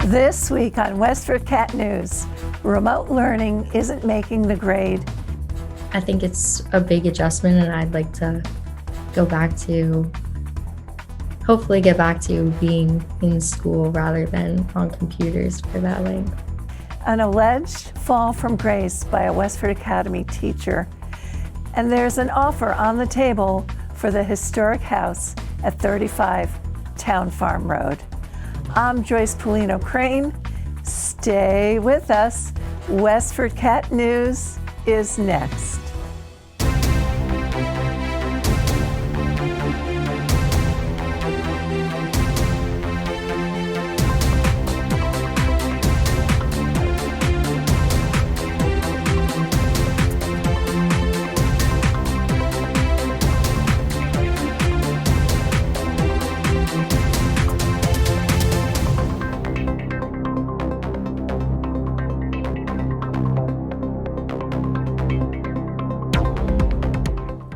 This week on WestfordCAT News, remote learning isn't making the grade. I think it's a big adjustment, and I'd like to hopefully get back to being in school rather than on computers for that length. An alleged fall from grace by a Westford Academy teacher. And there's an offer on the table for the historic house at 35 Town Farm Road. I'm Joyce Polino Crane. Stay with us. WestfordCAT News is next.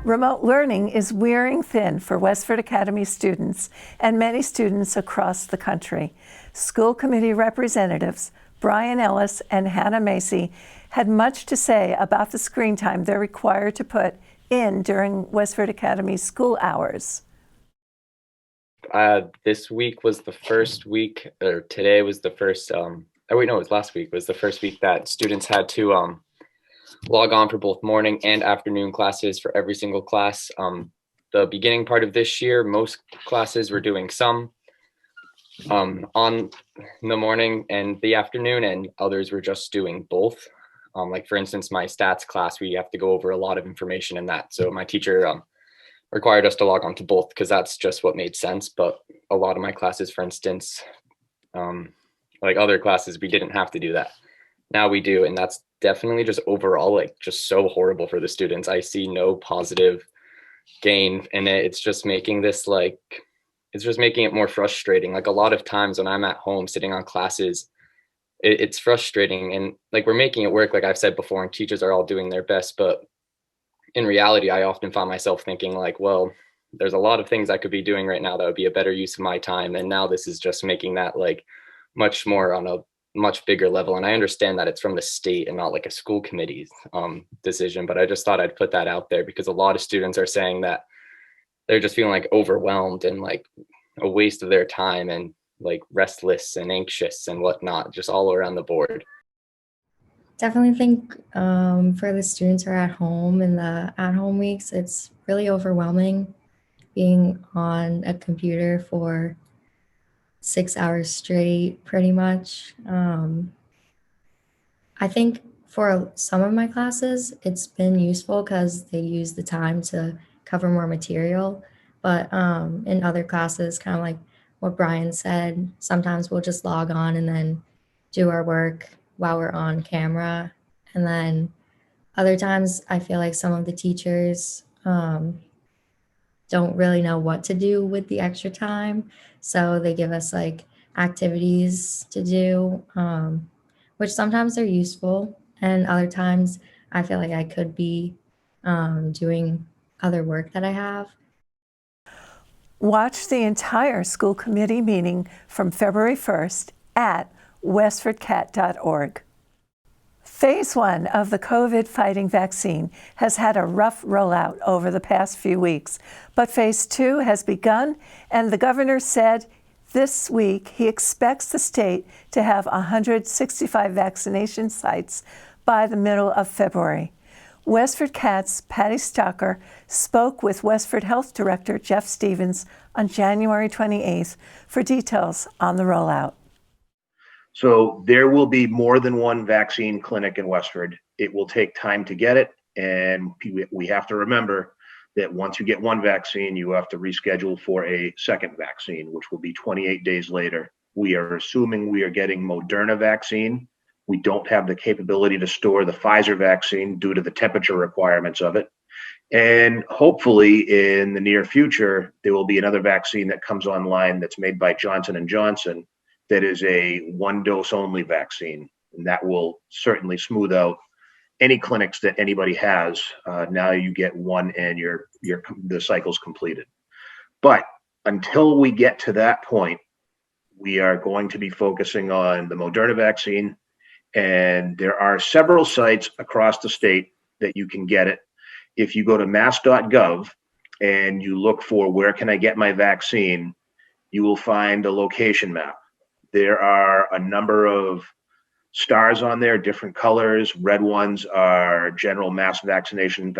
Remote learning is wearing thin for Westford Academy students and many students across the country. School committee representatives Brian Ellis and Hannah Macy had much to say about the screen time they're required to put in during Westford Academy's school hours. This week was the first week, or today was the first, it was last week was the first week that students had to log on for both morning and afternoon classes for every single class. The beginning part of this year, most classes were doing some on the morning and the afternoon, and others were just doing both. Like for instance, my stats class, we have to go over a lot of information in that. So my teacher required us to log on to both because that's just what made sense. But a lot of my classes, for instance, like other classes, we didn't have to do that. Now we do, and that's definitely just overall like just so horrible for the students. I see no positive gain in it. It's just making this it's just making it more frustrating. Like a lot of times when I'm at home sitting on classes, it's frustrating, and like we're making it work, like I've said before, and teachers are all doing their best. But in reality, I often find myself thinking like, well, there's a lot of things I could be doing right now that would be a better use of my time. And now this is just making that like much more on a much bigger level. And I understand that it's from the state and not like a school committee's decision, but I just thought I'd put that out there because a lot of students are saying that they're just feeling like overwhelmed and like a waste of their time and like restless and anxious and whatnot, just all around the board. Definitely think for the students who are at home in the at-home weeks, it's really overwhelming being on a computer for 6 hours straight, pretty much. I think for some of my classes, it's been useful because they use the time to cover more material. But in other classes, kind of like what Brian said, sometimes we'll just log on and then do our work while we're on camera. And then other times, I feel like some of the teachers don't really know what to do with the extra time. So they give us like activities to do, which sometimes they're useful. And other times I feel like I could be doing other work that I have. Watch the entire school committee meeting from February 1st at westfordcat.org. Phase 1 of the COVID fighting vaccine has had a rough rollout over the past few weeks, but Phase 2 has begun, and the governor said this week he expects the state to have 165 vaccination sites by the middle of February. WestfordCAT's Patty Stocker spoke with Westford Health Director Jeff Stevens on January 28th for details on the rollout. So there will be more than one vaccine clinic in Westford. It will take time to get it, and we have to remember that once you get one vaccine, you have to reschedule for a second vaccine, which will be 28 days later. We are assuming we are getting Moderna vaccine. We don't have the capability to store the Pfizer vaccine due to the temperature requirements of it. And hopefully in the near future, there will be another vaccine that comes online that's made by Johnson & Johnson that is a one-dose only vaccine. And that will certainly smooth out any clinics that anybody has. Now you get one and the cycle's completed. But until we get to that point, We are going to be focusing on the Moderna vaccine, and there are several sites across the state that you can get it. If you go to mass.gov and you look for where can I get my vaccine, you will find a location map. There are a number of stars on there, different colors. Red ones are general mass vaccination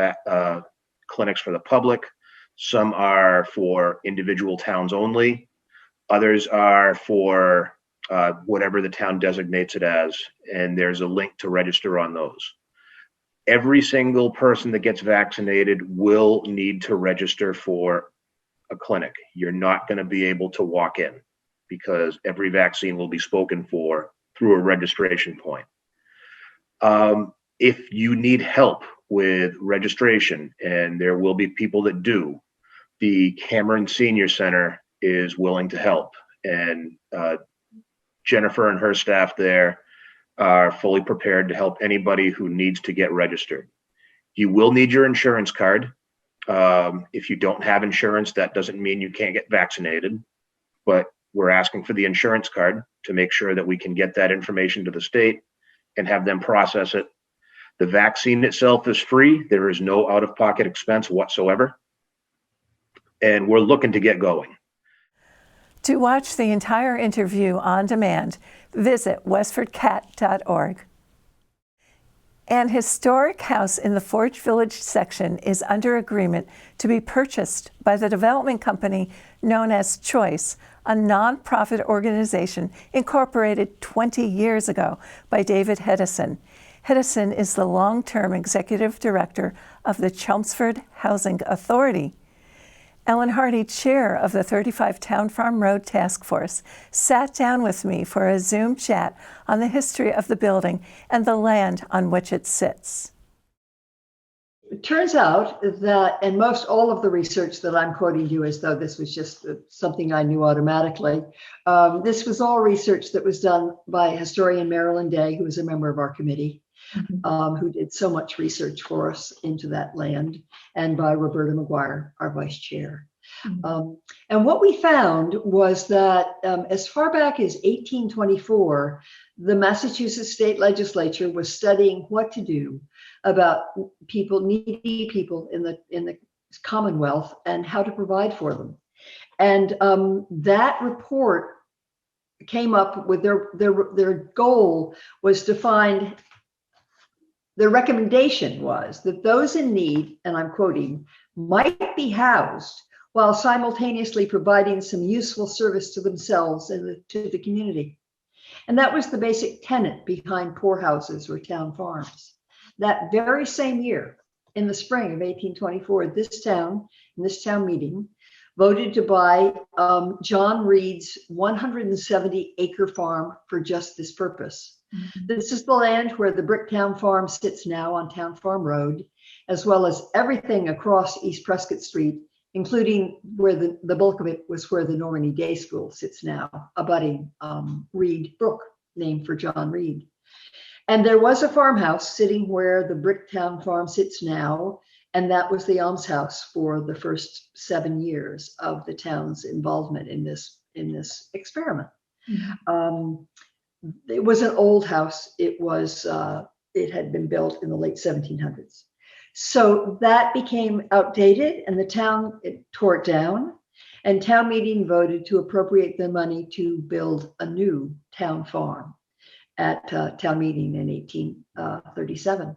clinics for the public. Some are for individual towns only. Others are for whatever the town designates it as, and there's a link to register on those. Every single person that gets vaccinated will need to register for a clinic. You're not going to be able to walk in because every vaccine will be spoken for through a registration point. If you need help with registration, and there will be people that do, the Cameron Senior Center is willing to help. And Jennifer and her staff there are fully prepared to help anybody who needs to get registered. You will need your insurance card. If you don't have insurance, that doesn't mean you can't get vaccinated, but we're asking for the insurance card to make sure that we can get that information to the state and have them process it. The vaccine itself is free. There is no out-of-pocket expense whatsoever. And we're looking to get going. To watch the entire interview on demand, visit WestfordCAT.org. An historic house in the Forge Village section is under agreement to be purchased by the development company known as Choice, a nonprofit organization incorporated 20 years ago by David Hedison. Hedison is the long-term executive director of the Chelmsford Housing Authority. Ellen Hardy, chair of the 35 Town Farm Road Task Force, sat down with me for a Zoom chat on the history of the building and the land on which it sits. It turns out that, and most all of the research that I'm quoting you as though this was just something I knew automatically, this was all research that was done by historian Marilyn Day, who was a member of our committee, who did so much research for us into that land, and by Roberta McGuire, our vice chair. And what we found was that as far back as 1824, the Massachusetts state legislature was studying what to do about people, needy people in the Commonwealth, and how to provide for them. And that report came up with their goal was to find, their recommendation was that those in need, and I'm quoting, might be housed while simultaneously providing some useful service to themselves and to the community. And that was the basic tenet behind poorhouses or town farms. That very same year, in the spring of 1824, this town, in this town meeting, voted to buy John Reed's 170-acre farm for just this purpose. This is the land where the Bricktown Farm sits now on Town Farm Road, as well as everything across East Prescott Street, including where the bulk of it was where the Normandy Day School sits now, abutting Reed Brook, named for John Reed. And there was a farmhouse sitting where the Bricktown Farm sits now, and that was the almshouse for the first 7 years of the town's involvement in this experiment. It was an old house. It had been built in the late 1700s. So that became outdated, and the town tore it down, and town meeting voted to appropriate the money to build a new town farm at town meeting in 1837.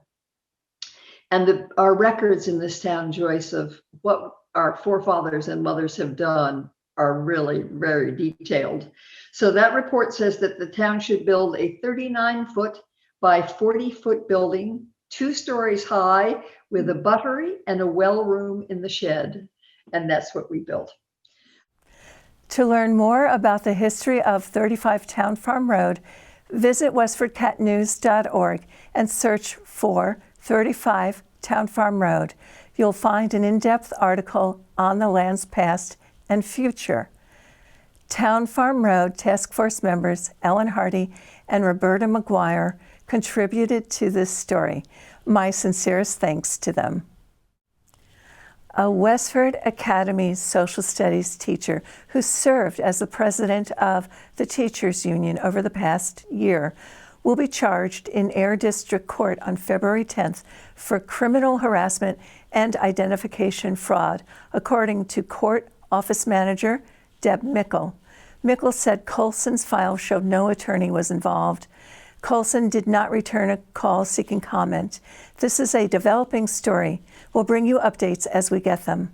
And our records in this town, Joyce, of what our forefathers and mothers have done are really very detailed. So that report says that the town should build a 39-foot by 40-foot building, 2 stories high, with a buttery and a well room in the shed. And that's what we built. To learn more about the history of 35 Town Farm Road, visit WestfordCatNews.org and search for 35 Town Farm Road. You'll find an in-depth article on the land's past and future. Town Farm Road Task Force members Ellen Hardy and Roberta McGuire contributed to this story. My sincerest thanks to them. a Westford Academy social studies teacher who served as the president of the Teachers Union over the past year, will be charged in Air District Court on February 10th for criminal harassment and identification fraud, according to court office manager Deb Mickle. Mickle said Colson's file showed no attorney was involved. Colson did not return a call seeking comment. This is a developing story. We'll bring you updates as we get them.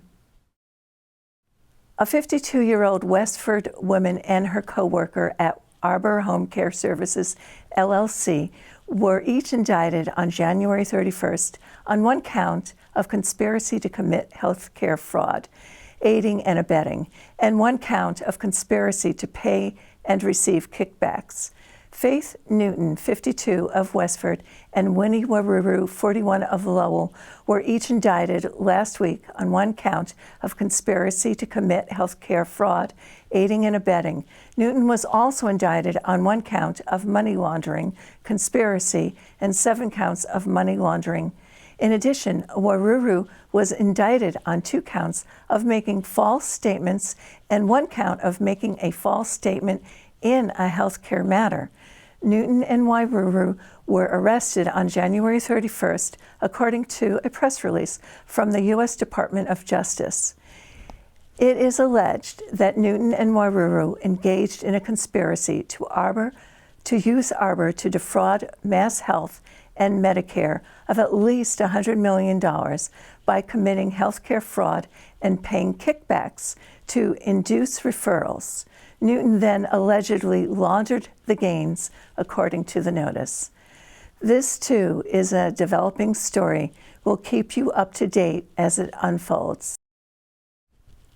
A 52-year-old Westford woman and her co-worker at Arbor Home Care Services, LLC, were each indicted on January 31st on one count of conspiracy to commit health care fraud, aiding and abetting, and one count of conspiracy to pay and receive kickbacks. Faith Newton, 52, of Westford, and Winnie Waruru, 41, of Lowell, were each indicted last week on one count of conspiracy to commit health care fraud, aiding and abetting. Newton was also indicted on one count of money laundering, conspiracy, and 7 counts of money laundering. In addition, Waruru was indicted on 2 counts of making false statements and 1 count of making a false statement in a health care matter. Newton and Waruru were arrested on January 31st, according to a press release from the U.S. Department of Justice. It is alleged that Newton and Waruru engaged in a conspiracy to use Arbor to defraud Mass Health and Medicare of at least $100 million by committing healthcare fraud and paying kickbacks to induce referrals. Newton then allegedly laundered the gains, according to the notice. This, too, is a developing story. We'll keep you up to date as it unfolds.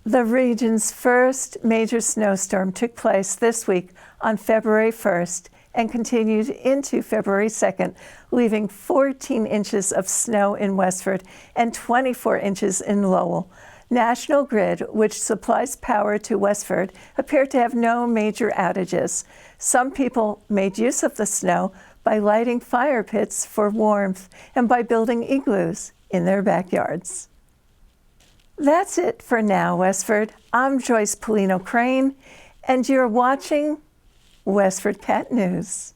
The region's first major snowstorm took place this week on February 1st and continued into February 2nd, leaving 14 inches of snow in Westford and 24 inches in Lowell. National Grid, which supplies power to Westford, appeared to have no major outages. Some people made use of the snow by lighting fire pits for warmth and by building igloos in their backyards. That's it for now, Westford. I'm Joyce Polino Crane, and you're watching WestfordCAT News.